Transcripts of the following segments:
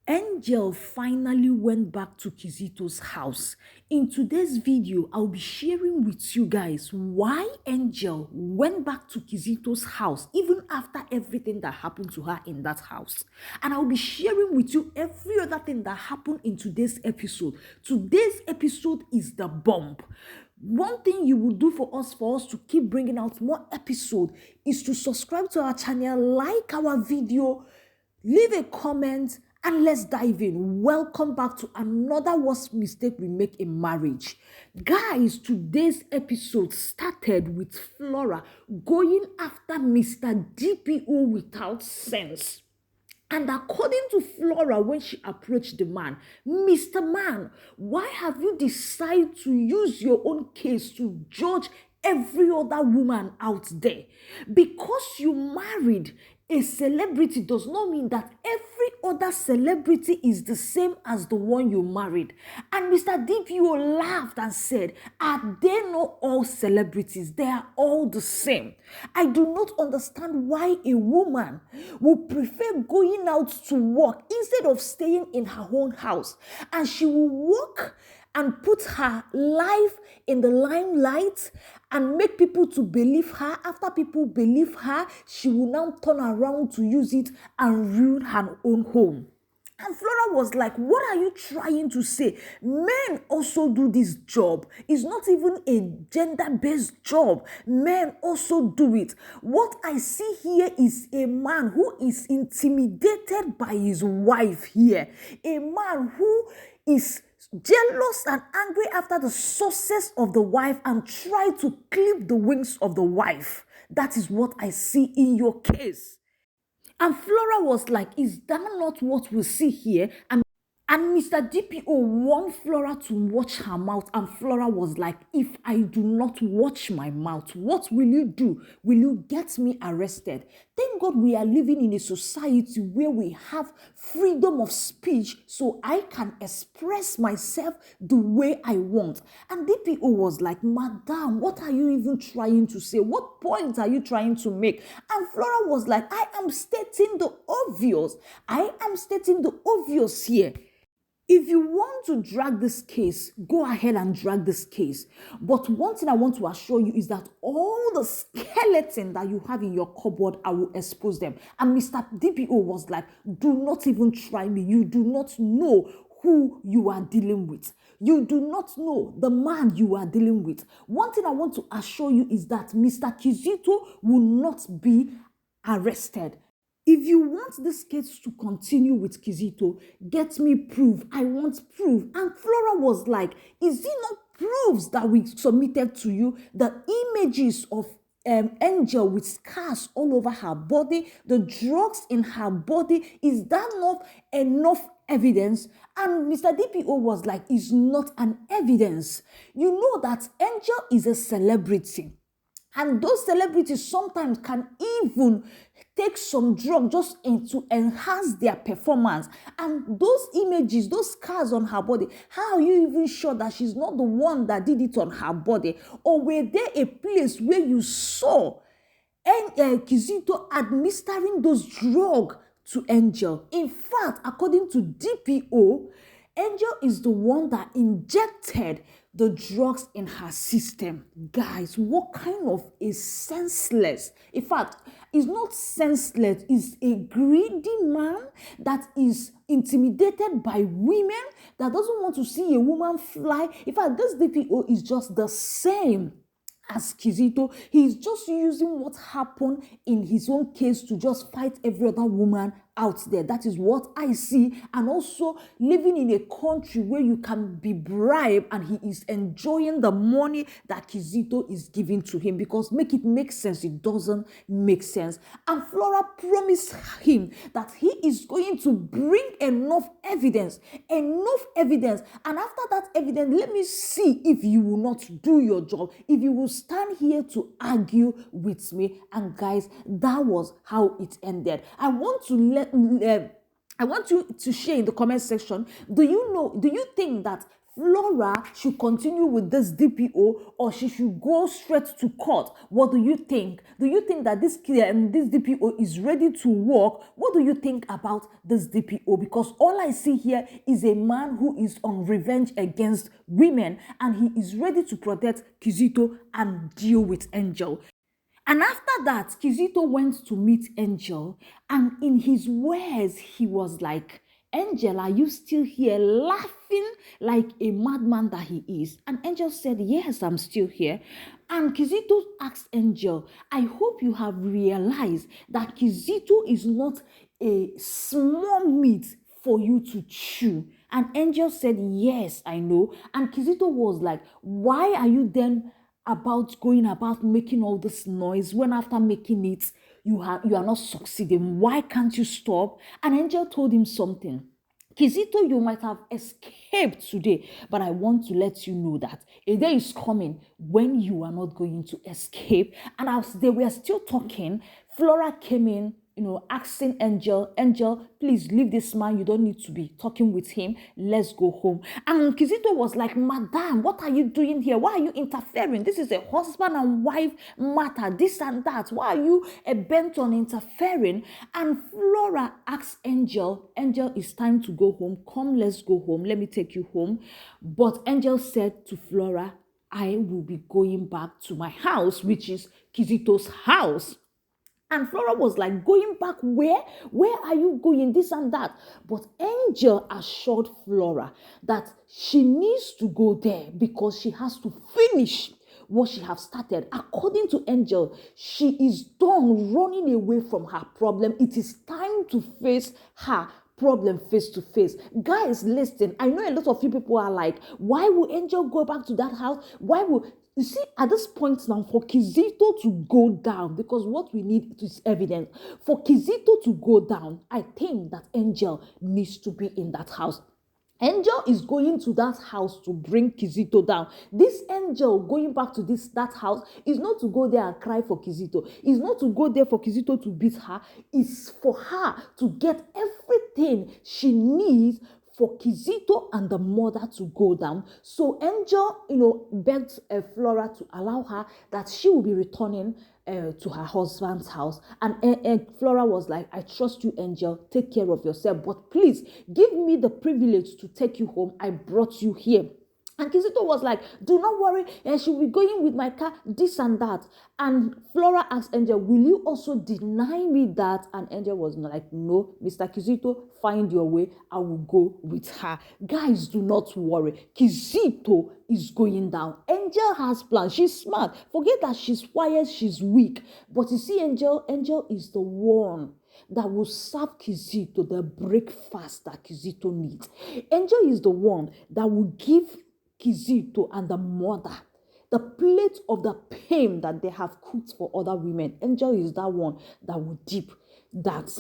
Angel finally went back to Kizito's house. In today's video, I'll be sharing with you guys why Angel went back to Kizito's house even after everything that happened to her in that house. And I'll be sharing with you every other thing that happened in today's episode. Today's episode is the bomb. One thing you will do for us to keep bringing out more episodes is to subscribe to our channel, like our video, leave a comment, and let's dive in. Welcome back to another worst mistake we make in marriage. Guys, today's episode started with Flora going after Mr. DPO without sense. And according to Flora, when she approached the man, Mr. Man, why have you decided to use your own case to judge every other woman out there? Because you married a celebrity does not mean that every other celebrity is the same as the one you married. And Mr. DPO laughed and said, are they not all celebrities? They are all the same. I do not understand why a woman would prefer going out to work instead of staying in her own house. And she will work and put her life in the limelight and make people to believe her. After people believe her, she will now turn around to use it and ruin her own home. And Flora was like, what are you trying to say? Men also do this job. It's not even a gender-based job. Men also do it. What I see here is a man who is intimidated by his wife here. A man who is jealous and angry after the success of the wife and try to clip the wings of the wife. That is what I see in your case. And Flora was like, is that not what we see here? And Mr. DPO warned Flora to watch her mouth. And Flora was like, if I do not watch my mouth, what will you do? Will you get me arrested? Thank God we are living in a society where we have freedom of speech so I can express myself the way I want. And DPO was like, Madam, what are you even trying to say? What point are you trying to make? And Flora was like, I am stating the obvious. I am stating the obvious here. If you want to drag this case, go ahead and drag this case. But one thing I want to assure you is that all the skeleton that you have in your cupboard, I will expose them. And Mr. DPO was like, do not even try me. You do not know who you are dealing with. You do not know the man you are dealing with. One thing I want to assure you is that Mr. Kizito will not be arrested. If you want this case to continue with Kizito, get me proof. I want proof. And Flora was like, is it not proofs that we submitted to you? The images of Angel with scars all over her body, the drugs in her body, is that not enough evidence? And Mr. DPO was like, it's not an evidence. You know that Angel is a celebrity. And those celebrities sometimes can even take some drug just to enhance their performance. And those images, those scars on her body, how are you even sure that she's not the one that did it on her body? Or were there a place where you saw Kizito administering those drugs to Angel? In fact, according to DPO, Angel is the one that injected the drugs in her system. Guys, what kind of a senseless, in fact, it's not senseless, it's a greedy man that is intimidated by women, that doesn't want to see a woman fly. In fact, this DPO is just the same as Kizito. He's just using what happened in his own case to just fight every other woman out there. That is what I see. And also living in a country where you can be bribed and he is enjoying the money that Kizito is giving to him, because make it make sense, it doesn't make sense. And Flora promised him that he is going to bring enough evidence. And after that evidence, let me see if you will not do your job, if you will stand here to argue with me. And guys, that was how it ended. I want you to share in the comment section. Do you think that Flora should continue with this DPO or she should go straight to court. What do you think? Do you think that this DPO is ready to work? What do you think about this DPO? Because all I see here is a man who is on revenge against women and he is ready to protect Kizito and deal with Angel. And after that, Kizito went to meet Angel, and in his words, he was like, Angel, are you still here laughing like a madman that he is? And Angel said, yes, I'm still here. And Kizito asked Angel, I hope you have realized that Kizito is not a small meat for you to chew. And Angel said, yes, I know. And Kizito was like, why are you then going about making all this noise when after making it you are not succeeding? Why can't you stop? And Angel told him something. Kizito, you might have escaped today, but I want to let you know that a day is coming when you are not going to escape. And as they were still talking, Flora came in, asking Angel, please leave this man. You don't need to be talking with him. Let's go home. And Kizito was like, Madam, what are you doing here? Why are you interfering? This is a husband and wife matter, this and that. Why are you bent on interfering? And Flora asked Angel, it's time to go home. Come, let's go home. Let me take you home. But Angel said to Flora, I will be going back to my house, which is Kizito's house. And Flora was like, going back where? Where are you going? This and that. But Angel assured Flora that she needs to go there because she has to finish what she has started. According to Angel, she is done running away from her problem. It is time to face her problem face to face. Guys, listen, I know a lot of you people are like, why will Angel go back to that house? You see, at this point now, for Kizito to go down, because what we need is evidence. For Kizito to go down, I think that Angel needs to be in that house. Angel is going to that house to bring Kizito down. This Angel going back to that house is not to go there and cry for Kizito. It's not to go there for Kizito to beat her. It's for her to get everything she needs for Kizito and the mother to go down. So Angel, begged Flora to allow her that she will be returning to her husband's house. And Flora was like, I trust you, Angel. Take care of yourself. But please, give me the privilege to take you home. I brought you here. And Kizito was like, do not worry, she'll be going with my car, this and that. And Flora asked Angel, will you also deny me that? And Angel was like, no, Mr. Kizito, find your way. I will go with her. Guys, do not worry. Kizito is going down. Angel has plans. She's smart. Forget that she's quiet, she's weak. But you see, Angel is the one that will serve Kizito the breakfast that Kizito needs. Angel is the one that will give Kizito and the mother the plate of the pain that they have cooked for other women. Angel is that one that will dip that.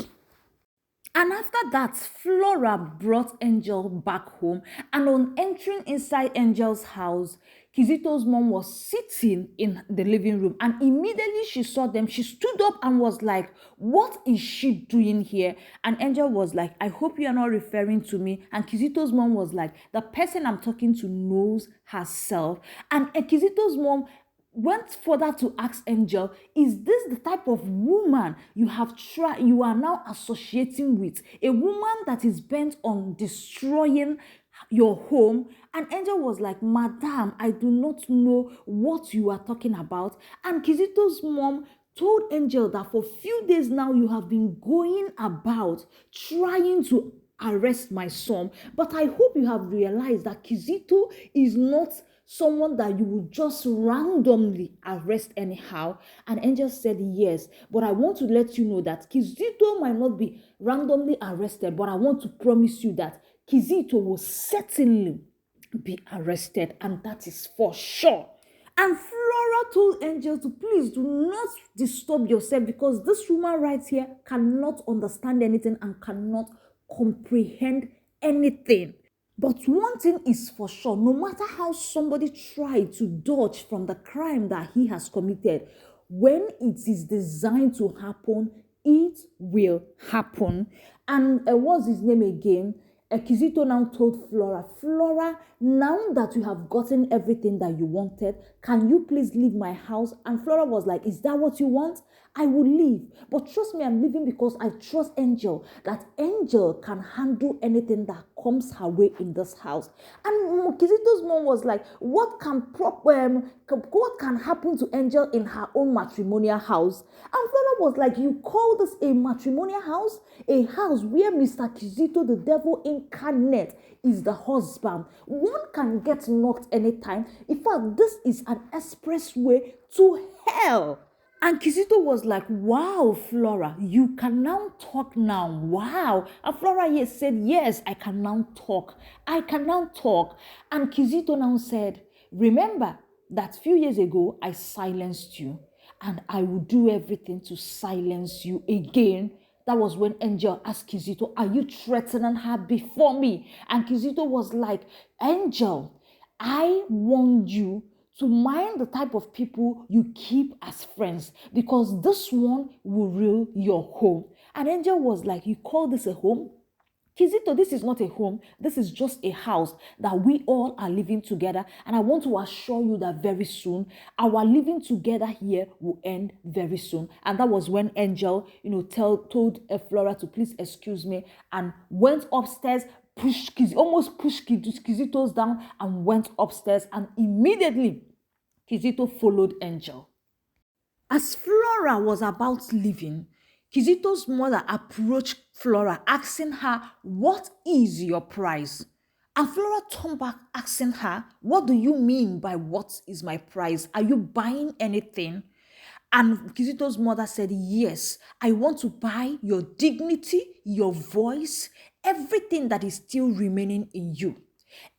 And after that, Flora brought Angel back home. And on entering inside Angel's house, Kizito's mom was sitting in the living room. And immediately she saw them, she stood up and was like, what is she doing here? And Angel was like, I hope you are not referring to me. And Kizito's mom was like, the person I'm talking to knows herself. And Kizito's mom went further to ask Angel, is this the type of woman you are now associating with? A woman that is bent on destroying your home? And Angel was like, Madam, I do not know what you are talking about. And Kizito's mom told Angel that for a few days now you have been going about trying to arrest my son. But I hope you have realized that Kizito is not someone that you would just randomly arrest anyhow. And Angel said, yes, but I want to let you know that Kizito might not be randomly arrested, but I want to promise you that Kizito will certainly be arrested, and that is for sure. And Flora told Angel to please do not disturb yourself, because this woman right here cannot understand anything and cannot comprehend anything. But one thing is for sure, no matter how somebody tried to dodge from the crime that he has committed, when it is designed to happen, it will happen. And what's his name again? Kizito now told Flora, now that you have gotten everything that you wanted, can you please leave my house? And Flora was like, is that what you want? I will leave. But trust me, I'm leaving because I trust Angel, that Angel can handle anything that comes her way in this house. And Kizito's mom was like, what can happen to Angel in her own matrimonial house? And Flora was like, you call this a matrimonial house? A house where Mr. Kizito, the devil incarnate, is the husband. One can get knocked anytime. In fact, this is an expressway to hell. And Kizito was like, wow, Flora, you can now talk now. Wow. And Flora here said, yes, I can now talk. I can now talk. And Kizito now said, remember that few years ago, I silenced you. And I will do everything to silence you again. That was when Angel asked Kizito, are you threatening her before me? And Kizito was like, Angel, I warned you to mind the type of people you keep as friends, because this one will rule your home. And Angel was like, you call this a home? Kizito, this is not a home. This is just a house that we all are living together. And I want to assure you that very soon, our living together here will end very soon. And that was when Angel, told Flora to please excuse me and went upstairs, almost pushed Kizito's down and went upstairs. And immediately, Kizito followed Angel. As Flora was about leaving, Kizito's mother approached Flora, asking her, what is your price? And Flora turned back, asking her, what do you mean by what is my price? Are you buying anything? And Kizito's mother said, yes, I want to buy your dignity, your voice, everything that is still remaining in you.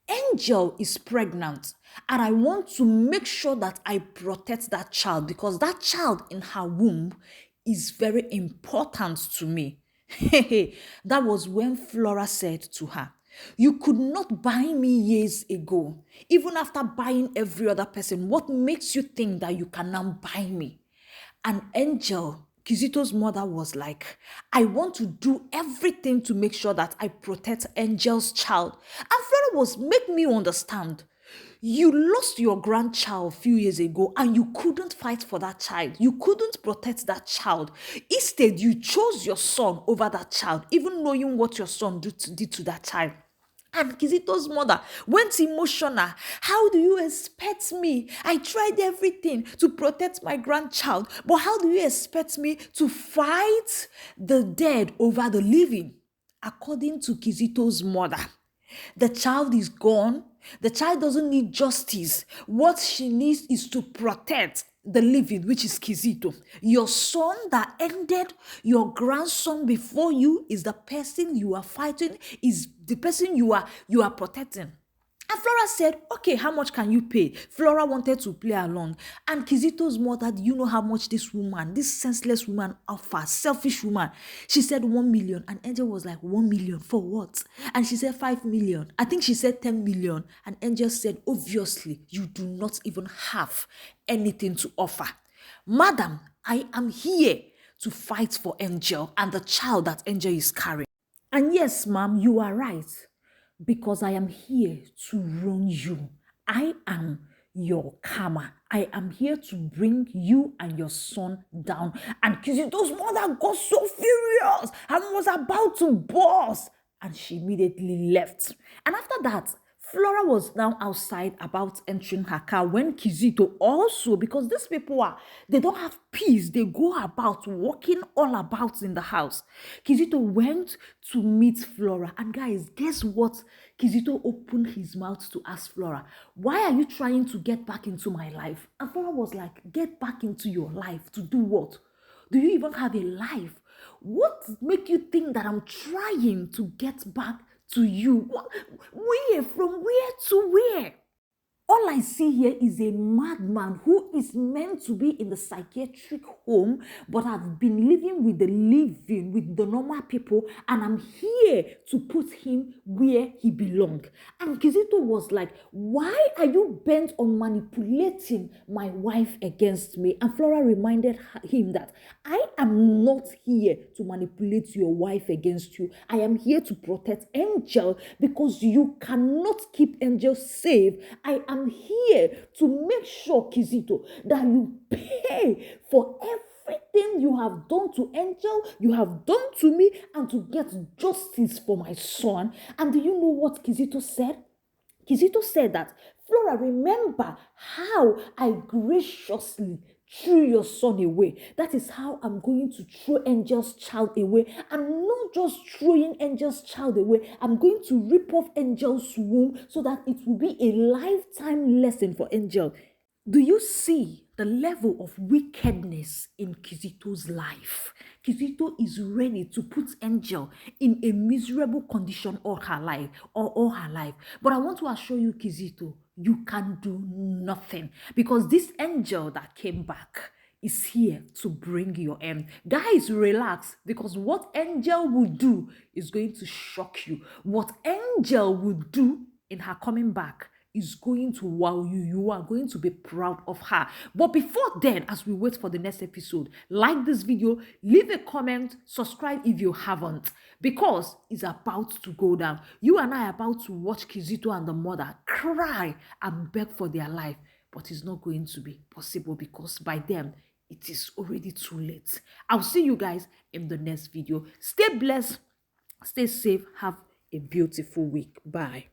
Angel is pregnant, and I want to make sure that I protect that child, because that child in her womb is very important to me. That was when Flora said to her, you could not buy me years ago. Even after buying every other person, what makes you think that you can now buy me? And Angel, Kizito's mother, was like, I want to do everything to make sure that I protect Angel's child. And Flora was, make me understand. You lost your grandchild a few years ago and you couldn't fight for that child. You couldn't protect that child. Instead, you chose your son over that child, even knowing what your son did to that child. And Kizito's mother went emotional. How do you expect me? I tried everything to protect my grandchild, but how do you expect me to fight the dead over the living? According to Kizito's mother, the child is gone. The child doesn't need justice. What she needs is to protect the living, which is Kizito. Your son that ended your grandson before you is the person you are fighting, is the person you are protecting. And Flora said, okay, how much can you pay? Flora wanted to play along. And Kizito's mother, do you know how much this woman, this senseless woman offers, selfish woman? She said 1 million. And Angel was like, 1 million for what? And she said 5 million. I think she said 10 million. And Angel said, obviously, you do not even have anything to offer. Madam, I am here to fight for Angel and the child that Angel is carrying. And yes, ma'am, you are right. Because I am here to ruin you. I am your karma. I am here to bring you and your son down. And Kizito's mother got so furious and was about to burst. And she immediately left. And after that, Flora was now outside about entering her car when Kizito also, because these people they don't have peace. They go about walking all about in the house. Kizito went to meet Flora. And guys, guess what? Kizito opened his mouth to ask Flora, why are you trying to get back into my life? And Flora was like, get back into your life to do what? Do you even have a life? What make you think that I'm trying to get back to you? Where? From where to where? All I see here is a madman who is meant to be in the psychiatric home, but have been living with the normal people, and I'm here to put him where he belongs. And Kizito was like, why are you bent on manipulating my wife against me? And Flora reminded him that I am not here to manipulate your wife against you. I am here to protect Angel because you cannot keep Angel safe. I am here to make sure, Kizito, that you pay for everything you have done to Angel, you have done to me, and to get justice for my son. And do you know what Kizito said? Kizito said that, Flora, remember how I graciously threw your son away. That is how I'm going to throw Angel's child away. I'm not just throwing Angel's child away. I'm going to rip off Angel's womb so that it will be a lifetime lesson for Angel. Do you see the level of wickedness in Kizito's life? Kizito is ready to put Angel in a miserable condition all her life. But I want to assure you, Kizito, you can do nothing because this Angel that came back is here to bring your end. Guys, relax, because what Angel will do is going to shock you. What Angel will do in her coming back is going to wow you. You are going to be proud of her. But before then, as we wait for the next episode, like this video, leave a comment, subscribe if you haven't, because it's about to go down. You and I are about to watch Kizito and the mother cry and beg for their life, but it's not going to be possible because by then, it is already too late. I'll see you guys in the next video. Stay blessed, stay safe, have a beautiful week. Bye.